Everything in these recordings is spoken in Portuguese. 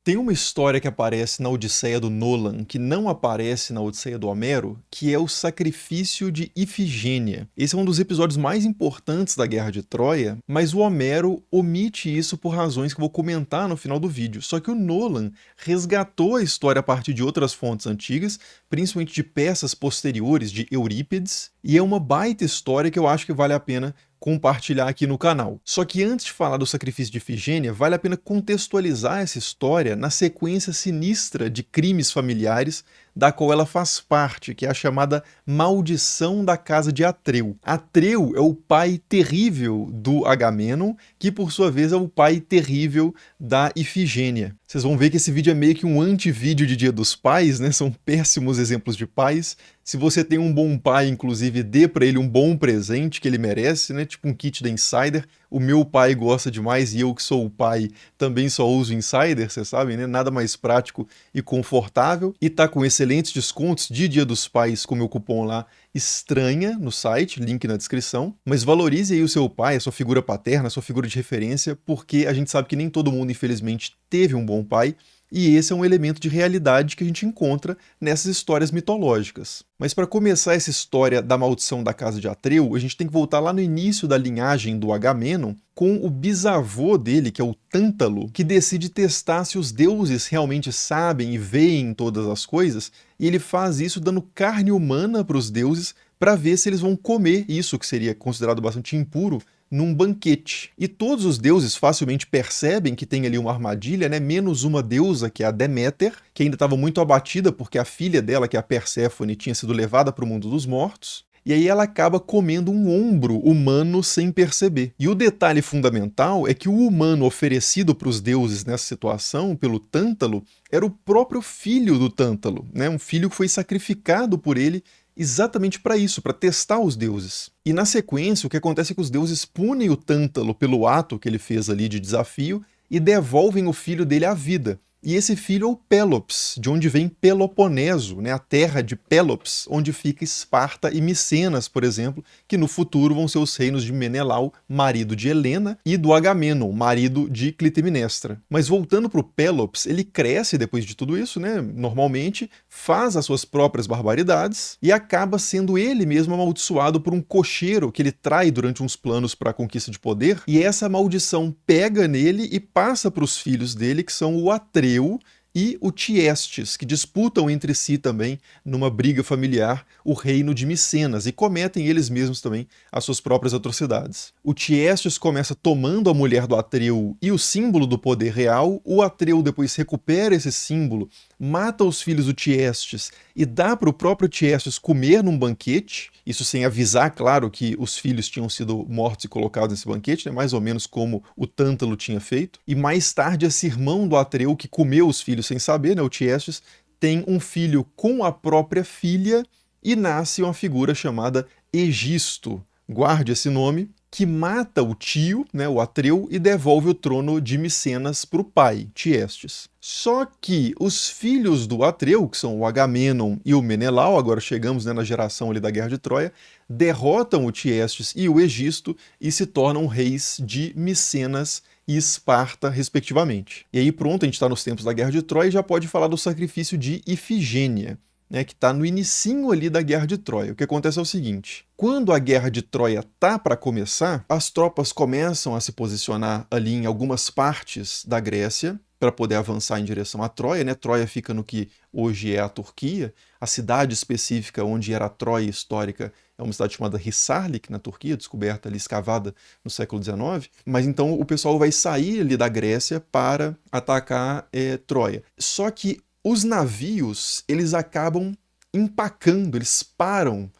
Tem uma história que aparece na Odisseia do Nolan, que não aparece na Odisseia do Homero, que é o sacrifício de Ifigênia. Esse é um dos episódios mais importantes da Guerra de Troia, mas o Homero omite isso por razões que eu vou comentar no final do vídeo. Só que o Nolan resgatou a história a partir de outras fontes antigas, principalmente de peças posteriores de Eurípides, e é uma baita história que eu acho que vale a pena compartilhar aqui no canal. Só que antes de falar do sacrifício de Ifigênia, vale a pena contextualizar essa história na sequência sinistra de crimes familiares da qual ela faz parte, que é a chamada Maldição da Casa de Atreu. Atreu é o pai terrível do Agamenon, que por sua vez é o pai terrível da Ifigênia. Vocês vão ver que esse vídeo é meio que um anti-vídeo de Dia dos Pais, né? São péssimos exemplos de pais. Se você tem um bom pai, inclusive, dê para ele um bom presente que ele merece, né? Tipo um kit da Insider. O meu pai gosta demais e eu que sou o pai também só uso Insider, vocês sabem, né? Nada mais prático e confortável. E tá com excelentes descontos de Dia dos Pais com meu cupom lá Estranha no site, link na descrição. Mas valorize aí o seu pai, a sua figura paterna, a sua figura de referência, porque a gente sabe que nem todo mundo, infelizmente, teve um bom pai. E esse é um elemento de realidade que a gente encontra nessas histórias mitológicas. Mas para começar essa história da maldição da casa de Atreu, a gente tem que voltar lá no início da linhagem do Agamenon, com o bisavô dele, que é o Tântalo, que decide testar se os deuses realmente sabem e veem todas as coisas, e ele faz isso dando carne humana para os deuses para ver se eles vão comer isso, que seria considerado bastante impuro, num banquete. E todos os deuses facilmente percebem que tem ali uma armadilha, né? Menos uma deusa, que é a Deméter, que ainda estava muito abatida porque a filha dela, que é a Perséfone, tinha sido levada para o mundo dos mortos. E aí ela acaba comendo um ombro humano sem perceber. E o detalhe fundamental é que o humano oferecido para os deuses nessa situação, pelo Tântalo, era o próprio filho do Tântalo, né? Um filho que foi sacrificado por ele exatamente para isso, para testar os deuses. E na sequência, o que acontece é que os deuses punem o Tântalo pelo ato que ele fez ali de desafio e devolvem o filho dele à vida. E esse filho é o Pélops, de onde vem Peloponeso, né, a terra de Pélops, onde fica Esparta e Micenas, por exemplo, que no futuro vão ser os reinos de Menelau, marido de Helena, e do Agamenon, marido de Clitemnestra. Mas voltando para o Pélops, ele cresce depois de tudo isso, né, normalmente, faz as suas próprias barbaridades e acaba sendo ele mesmo amaldiçoado por um cocheiro que ele trai durante uns planos para a conquista de poder, e essa maldição pega nele e passa para os filhos dele, que são o Atreu e o Tiestes, que disputam entre si também, numa briga familiar, o reino de Micenas, e cometem eles mesmos também as suas próprias atrocidades. O Tiestes começa tomando a mulher do Atreu e o símbolo do poder real, o Atreu depois recupera esse símbolo, mata os filhos do Tiestes e dá para o próprio Tiestes comer num banquete, isso sem avisar, claro, que os filhos tinham sido mortos e colocados nesse banquete, né? Mais ou menos como o Tântalo tinha feito. E mais tarde, esse irmão do Atreu, que comeu os filhos sem saber, né? O Tiestes, tem um filho com a própria filha e nasce uma figura chamada Egisto. Guarde esse nome, que mata o tio, né, o Atreu, e devolve o trono de Micenas para o pai, Tiestes. Só que os filhos do Atreu, que são o Agamenon e o Menelau, agora chegamos, né, na geração ali da Guerra de Troia, derrotam o Tiestes e o Egisto e se tornam reis de Micenas e Esparta, respectivamente. E aí pronto, a gente está nos tempos da Guerra de Troia e já pode falar do sacrifício de Ifigênia, né, que está no inicinho ali da Guerra de Troia. O que acontece é o seguinte: quando a Guerra de Troia tá para começar, as tropas começam a se posicionar ali em algumas partes da Grécia para poder avançar em direção a Troia, né? Troia fica no que hoje é a Turquia. A cidade específica onde era a Troia histórica é uma cidade chamada Hisarlik, na Turquia, descoberta ali, escavada no século XIX. Mas então o pessoal vai sair ali da Grécia para atacar Troia. Só que os navios, eles acabam empacando, eles param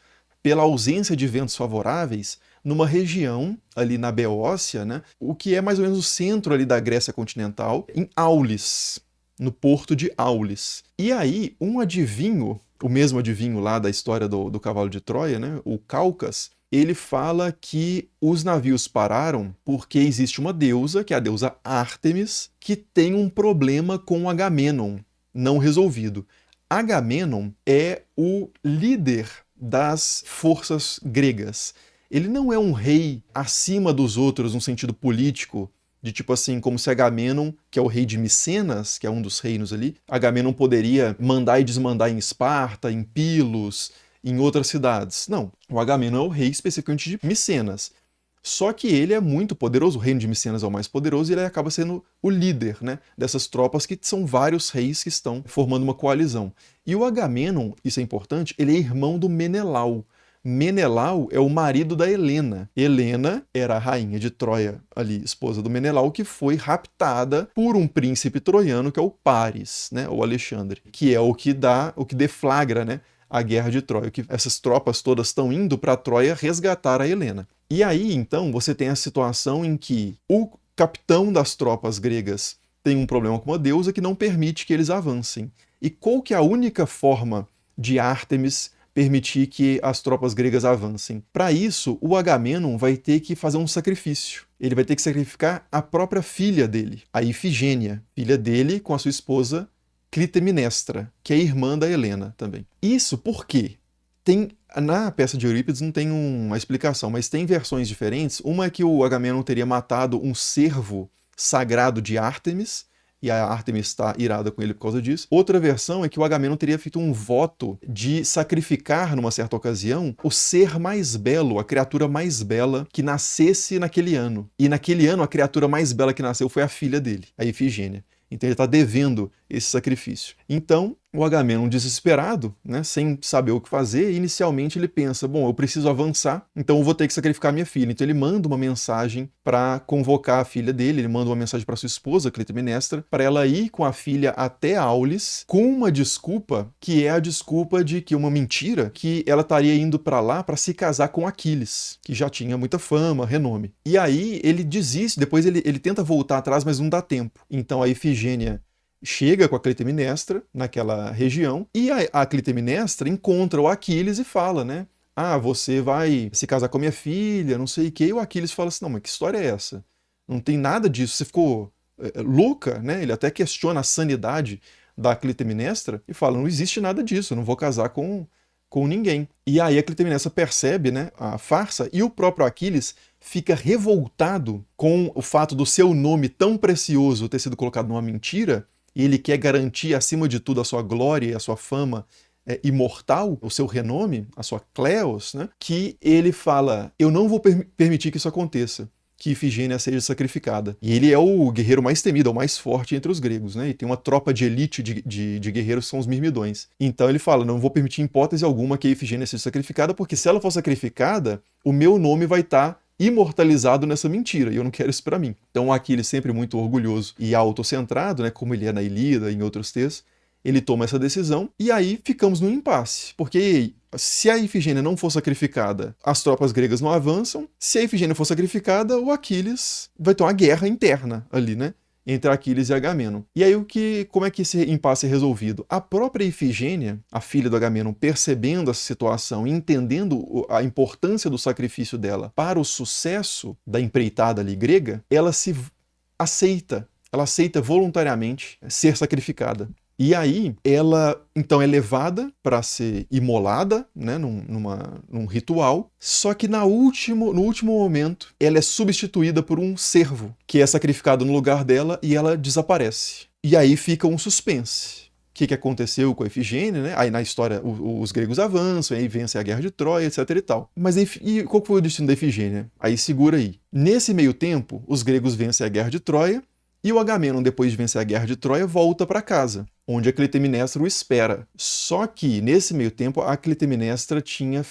pela ausência de ventos favoráveis numa região ali na Beócia, né, o que é mais ou menos o centro ali da Grécia continental, em Aulis, no porto de Aulis. E aí, um adivinho, o mesmo adivinho lá da história do cavalo de Troia, né, o Calcas, ele fala que os navios pararam porque existe uma deusa, que é a deusa Ártemis, que tem um problema com Agamenon não resolvido. Agamenon é o líder das forças gregas. Ele não é um rei acima dos outros no sentido político, De tipo assim, como se Agamenon, que é o rei de Micenas, que é um dos reinos ali, Agamenon poderia mandar e desmandar em Esparta, em Pilos, em outras cidades. Não, o Agamenon é o rei especificamente de Micenas. Só que ele é muito poderoso, o reino de Micenas é o mais poderoso, e ele acaba sendo o líder, né, dessas tropas que são vários reis que estão formando uma coalizão. E o Agamenon, isso é importante, ele é irmão do Menelau. Menelau é o marido da Helena. Helena era a rainha de Troia, ali, esposa do Menelau, que foi raptada por um príncipe troiano, que é o Paris, né, ou Alexandre, que é o que deflagra, né, a guerra de Troia, que essas tropas todas estão indo para Troia resgatar a Helena. E aí, então, você tem a situação em que o capitão das tropas gregas tem um problema com uma deusa que não permite que eles avancem. E qual que é a única forma de Ártemis permitir que as tropas gregas avancem? Para isso, o Agamenon vai ter que fazer um sacrifício. Ele vai ter que sacrificar a própria filha dele, a Ifigênia, filha dele com a sua esposa Clitemnestra, que é irmã da Helena também. Isso por quê? Na peça de Eurípides não tem uma explicação, mas tem versões diferentes. Uma é que o Agamenon teria matado um cervo sagrado de Ártemis, e a Ártemis está irada com ele por causa disso. Outra versão é que o Agamenon teria feito um voto de sacrificar, numa certa ocasião, o ser mais belo, a criatura mais bela que nascesse naquele ano. E naquele ano, a criatura mais bela que nasceu foi a filha dele, a Ifigênia. Então ele está devendo esse sacrifício. Então, o Agamenon, desesperado, né, sem saber o que fazer, inicialmente ele pensa, bom, eu preciso avançar, então eu vou ter que sacrificar minha filha. Então ele manda uma mensagem para convocar a filha dele, ele manda uma mensagem para sua esposa, Clitemnestra, para ela ir com a filha até Aulis, com uma desculpa, que é a desculpa de que uma mentira, que ela estaria indo para lá para se casar com Aquiles, que já tinha muita fama, renome. E aí ele desiste, depois ele tenta voltar atrás, mas não dá tempo. Então a Ifigênia chega com a Clitemnestra naquela região e a Clitemnestra encontra o Aquiles e fala, né? Ah, você vai se casar com a minha filha, não sei o quê. E o Aquiles fala assim, não, mas que história é essa? Não tem nada disso, você ficou louca, né? Ele até questiona a sanidade da Clitemnestra e fala, não existe nada disso, eu não vou casar com ninguém. E aí a Clitemnestra percebe, né, a farsa, e o próprio Aquiles fica revoltado com o fato do seu nome tão precioso ter sido colocado numa mentira, e ele quer garantir, acima de tudo, a sua glória e a sua fama imortal, o seu renome, a sua Cleos, né? Que ele fala, eu não vou permitir que isso aconteça, que Ifigênia seja sacrificada. E ele é o guerreiro mais temido, é o mais forte entre os gregos, né? E tem uma tropa de elite de guerreiros que são os Mirmidões. Então ele fala, não vou permitir em hipótese alguma que a Ifigênia seja sacrificada, porque se ela for sacrificada, o meu nome vai estar imortalizado nessa mentira, e eu não quero isso para mim. Então Aquiles, sempre muito orgulhoso e autocentrado, né, como ele é na Ilíada e em outros textos, ele toma essa decisão, e aí ficamos num impasse, porque se a Ifigênia não for sacrificada, as tropas gregas não avançam, se a Ifigênia for sacrificada, o Aquiles vai ter uma guerra interna ali, né? Entre Aquiles e Agamenon. E aí como é que esse impasse é resolvido? A própria Ifigênia, a filha do Agamenon, percebendo essa situação, entendendo a importância do sacrifício dela para o sucesso da empreitada ali grega, ela aceita voluntariamente ser sacrificada. E aí, ela então é levada para ser imolada, né, num ritual, só que no último momento ela é substituída por um cervo, que é sacrificado no lugar dela e ela desaparece. E aí fica um suspense. O que aconteceu com a Ifigênia, né? Aí na história os gregos avançam, aí vence a guerra de Troia, etc e tal. Mas e qual foi o destino da Ifigênia? Aí segura aí. Nesse meio tempo, os gregos vencem a guerra de Troia, e o Agamenon, depois de vencer a guerra de Troia, volta para casa, onde a Clitemnestra o espera. Só que, nesse meio tempo, a Clitemnestra tinha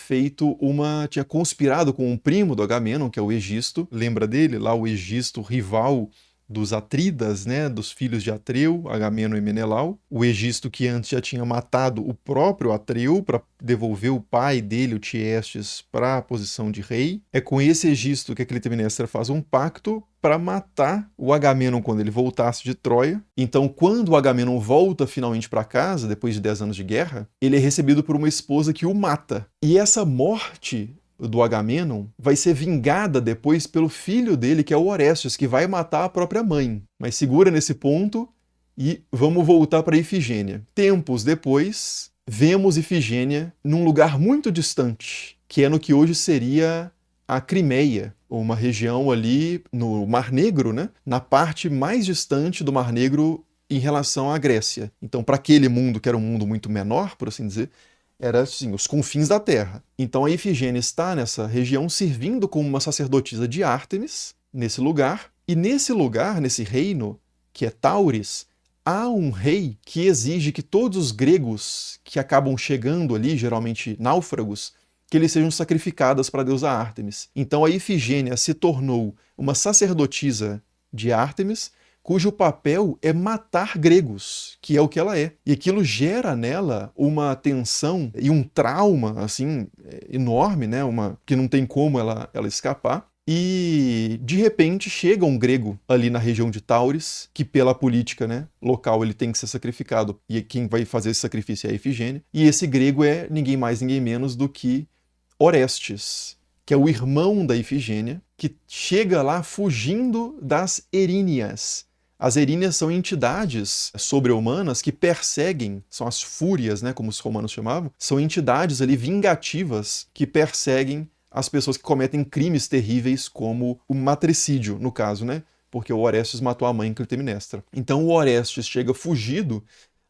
conspirado com um primo do Agamenon, que é o Egisto. Lembra dele? Lá o Egisto, rival dos Atridas, né, dos filhos de Atreu, Agamenon e Menelau. O Egisto que antes já tinha matado o próprio Atreu para devolver o pai dele, o Tiestes, para a posição de rei. É com esse Egisto que a Clitemnestra faz um pacto para matar o Agamenon quando ele voltasse de Troia. Então, quando o Agamenon volta finalmente para casa, depois de 10 anos de guerra, ele é recebido por uma esposa que o mata. E essa morte do Agamenon vai ser vingada depois pelo filho dele, que é o Orestes, que vai matar a própria mãe. Mas segura nesse ponto e vamos voltar para Ifigênia. Tempos depois, vemos Ifigênia num lugar muito distante, que é no que hoje seria a Crimeia, uma região ali no Mar Negro, né? Na parte mais distante do Mar Negro em relação à Grécia. Então, para aquele mundo, que era um mundo muito menor, por assim dizer, era assim, os confins da terra. Então a Ifigênia está nessa região servindo como uma sacerdotisa de Ártemis, nesse lugar, e nesse lugar, nesse reino, que é Tauris, há um rei que exige que todos os gregos que acabam chegando ali, geralmente náufragos, que eles sejam sacrificados para a deusa Ártemis. Então a Ifigênia se tornou uma sacerdotisa de Ártemis, cujo papel é matar gregos, que é o que ela é. E aquilo gera nela uma tensão e um trauma assim enorme, né? Que não tem como ela escapar. E de repente chega um grego ali na região de Tauris, que pela política, né, local ele tem que ser sacrificado, e quem vai fazer esse sacrifício é a Ifigênia. E esse grego é ninguém mais, ninguém menos do que Orestes, que é o irmão da Ifigênia, que chega lá fugindo das Eríneas. As Eríneas são entidades sobre-humanas que perseguem, são as fúrias, né, como os romanos chamavam, são entidades ali vingativas que perseguem as pessoas que cometem crimes terríveis, como o matricídio, no caso, né? Porque o Orestes matou a mãe Clitemnestra. Então o Orestes chega fugido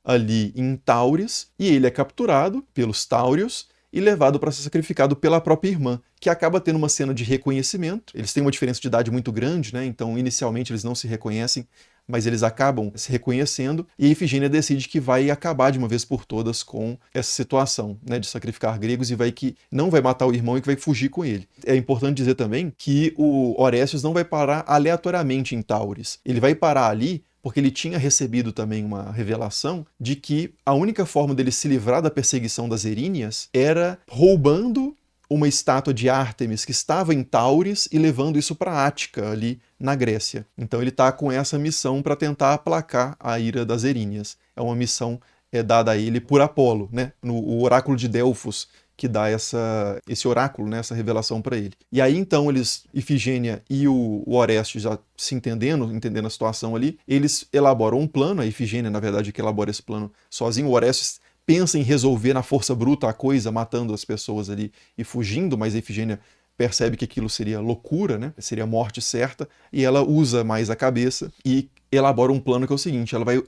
ali em Tauris e ele é capturado pelos táurios e levado para ser sacrificado pela própria irmã, que acaba tendo uma cena de reconhecimento. Eles têm uma diferença de idade muito grande, né? Então inicialmente eles não se reconhecem, mas eles acabam se reconhecendo, e a Ifigênia decide que vai acabar de uma vez por todas com essa situação, né, de sacrificar gregos, e que não vai matar o irmão e que vai fugir com ele. É importante dizer também que o Orestes não vai parar aleatoriamente em Tauris. Ele vai parar ali porque ele tinha recebido também uma revelação de que a única forma dele se livrar da perseguição das Eríneas era roubando uma estátua de Ártemis que estava em Tauris e levando isso para Ática, ali na Grécia. Então ele está com essa missão para tentar aplacar a ira das Eríneas. É uma missão dada a ele por Apolo, né? O oráculo de Delfos, que dá esse oráculo, né? Essa revelação para ele. E aí então Ifigênia e o Orestes já se entendendo a situação ali, eles elaboram um plano. A Ifigênia, na verdade, que elabora esse plano sozinho. O Orestes pensa em resolver na força bruta a coisa, matando as pessoas ali e fugindo, mas a Ifigênia percebe que aquilo seria loucura, né? Seria morte certa, e ela usa mais a cabeça e elabora um plano que é o seguinte: ela vai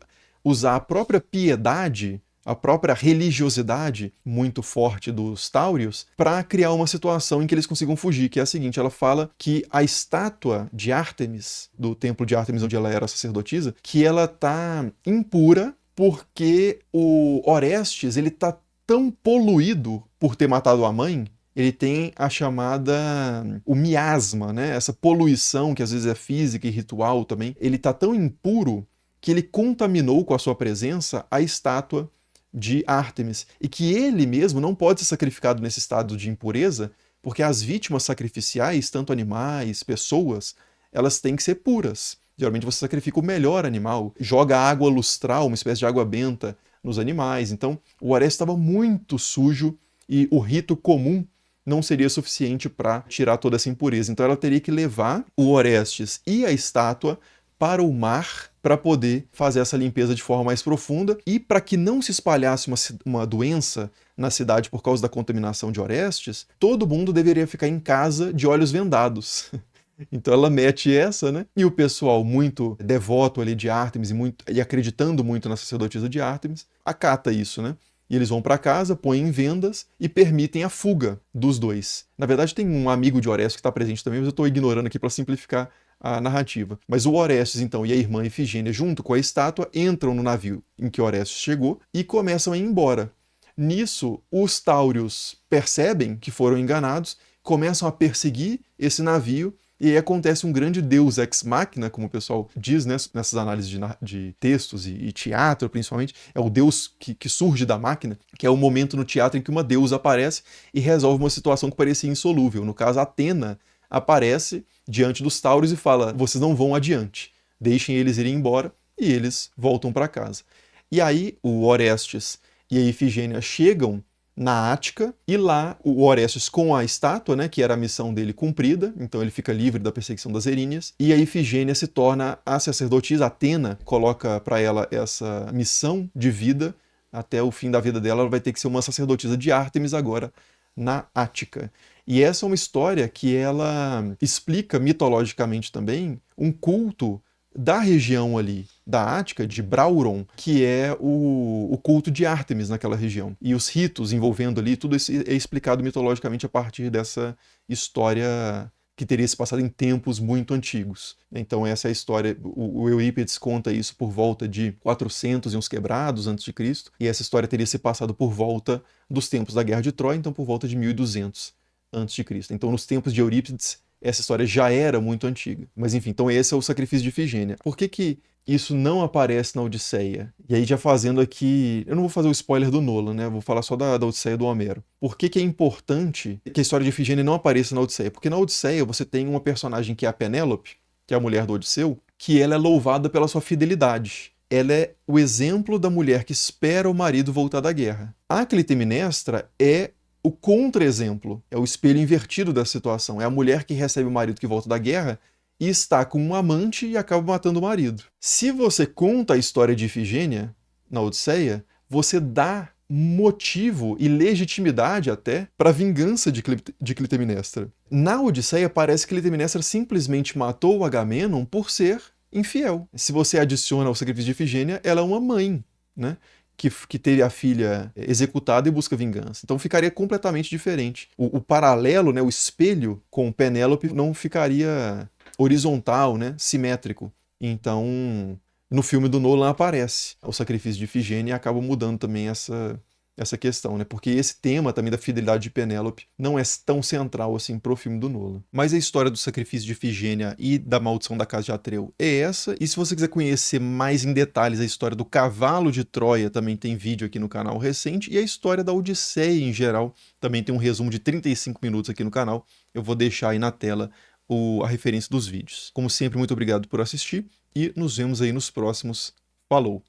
usar a própria piedade, a própria religiosidade muito forte dos táurios para criar uma situação em que eles consigam fugir, que é a seguinte: ela fala que a estátua de Ártemis, do templo de Ártemis onde ela era sacerdotisa, que ela está impura porque o Orestes ele tá tão poluído por ter matado a mãe, ele tem a chamada o miasma, né? Essa poluição que às vezes é física e ritual também. Ele tá tão impuro que ele contaminou com a sua presença a estátua de Ártemis, e que ele mesmo não pode ser sacrificado nesse estado de impureza, porque as vítimas sacrificiais, tanto animais, pessoas, elas têm que ser puras. Geralmente você sacrifica o melhor animal, joga água lustral, uma espécie de água benta, nos animais. Então o Orestes estava muito sujo e o rito comum não seria suficiente para tirar toda essa impureza. Então ela teria que levar o Orestes e a estátua para o mar para poder fazer essa limpeza de forma mais profunda, e para que não se espalhasse uma doença na cidade por causa da contaminação de Orestes, todo mundo deveria ficar em casa de olhos vendados. Então ela mete essa, né? E o pessoal muito devoto ali de Ártemis e acreditando muito na sacerdotisa de Ártemis, acata isso, né? E eles vão para casa, põem em vendas e permitem a fuga dos dois. Na verdade tem um amigo de Orestes que está presente também, mas eu estou ignorando aqui para simplificar a narrativa. Mas o Orestes, então, e a irmã Ifigênia, junto com a estátua, entram no navio em que Orestes chegou e começam a ir embora. Nisso, os táurios percebem que foram enganados, começam a perseguir esse navio, e aí acontece um grande deus ex machina, como o pessoal diz, né, nessas análises de textos e teatro, principalmente. É o deus que surge da máquina, que é o momento no teatro em que uma deusa aparece e resolve uma situação que parecia insolúvel. No caso, Atena aparece diante dos táurios e fala: vocês não vão adiante, deixem eles irem embora, e eles voltam para casa. E aí o Orestes e a Ifigênia chegam na Ática, e lá o Orestes com a estátua, né, que era a missão dele cumprida, então ele fica livre da perseguição das Eríneas, e a Ifigênia se torna a sacerdotisa. Atena coloca para ela essa missão de vida, até o fim da vida dela ela vai ter que ser uma sacerdotisa de Ártemis agora na Ática. E essa é uma história que ela explica mitologicamente também um culto da região ali, da Ática, de Brauron, que é o culto de Ártemis naquela região. E os ritos envolvendo ali, tudo isso é explicado mitologicamente a partir dessa história que teria se passado em tempos muito antigos. Então essa é a história, o Eurípides conta isso por volta de 400 e uns quebrados antes de Cristo, e essa história teria se passado por volta dos tempos da Guerra de Troia, então por volta de 1200 antes de Cristo. Então nos tempos de Eurípides essa história já era muito antiga. Mas enfim, então esse é o sacrifício de Ifigênia. Por que que isso não aparece na Odisseia? E aí já fazendo aqui... Eu não vou fazer o spoiler do Nolan, né? Vou falar só da Odisseia do Homero. Por que que é importante que a história de Ifigênia não apareça na Odisseia? Porque na Odisseia você tem uma personagem que é a Penélope, que é a mulher do Odisseu, que ela é louvada pela sua fidelidade. Ela é o exemplo da mulher que espera o marido voltar da guerra. A Clitemnestra é o contra-exemplo, é o espelho invertido da situação. É a mulher que recebe o marido que volta da guerra e está com um amante e acaba matando o marido. Se você conta a história de Ifigênia na Odisseia, você dá motivo e legitimidade até para a vingança de Clitemnestra. Na Odisseia parece que Clitemnestra simplesmente matou o Agamenon por ser infiel. Se você adiciona ao sacrifício de Ifigênia, ela é uma mãe, né? Que teve a filha executada e busca vingança. Então ficaria completamente diferente. O paralelo, né, o espelho com Penélope não ficaria horizontal, né, simétrico. Então, no filme do Nolan aparece o sacrifício de Ifigênia e acaba mudando também essa questão, né? Porque esse tema também da fidelidade de Penélope não é tão central assim pro filme do Nolan. Mas a história do sacrifício de Ifigênia e da maldição da casa de Atreu é essa. E se você quiser conhecer mais em detalhes a história do cavalo de Troia, também tem vídeo aqui no canal recente. E a história da Odisseia em geral, também tem um resumo de 35 minutos aqui no canal. Eu vou deixar aí na tela a referência dos vídeos. Como sempre, muito obrigado por assistir e nos vemos aí nos próximos. Falou!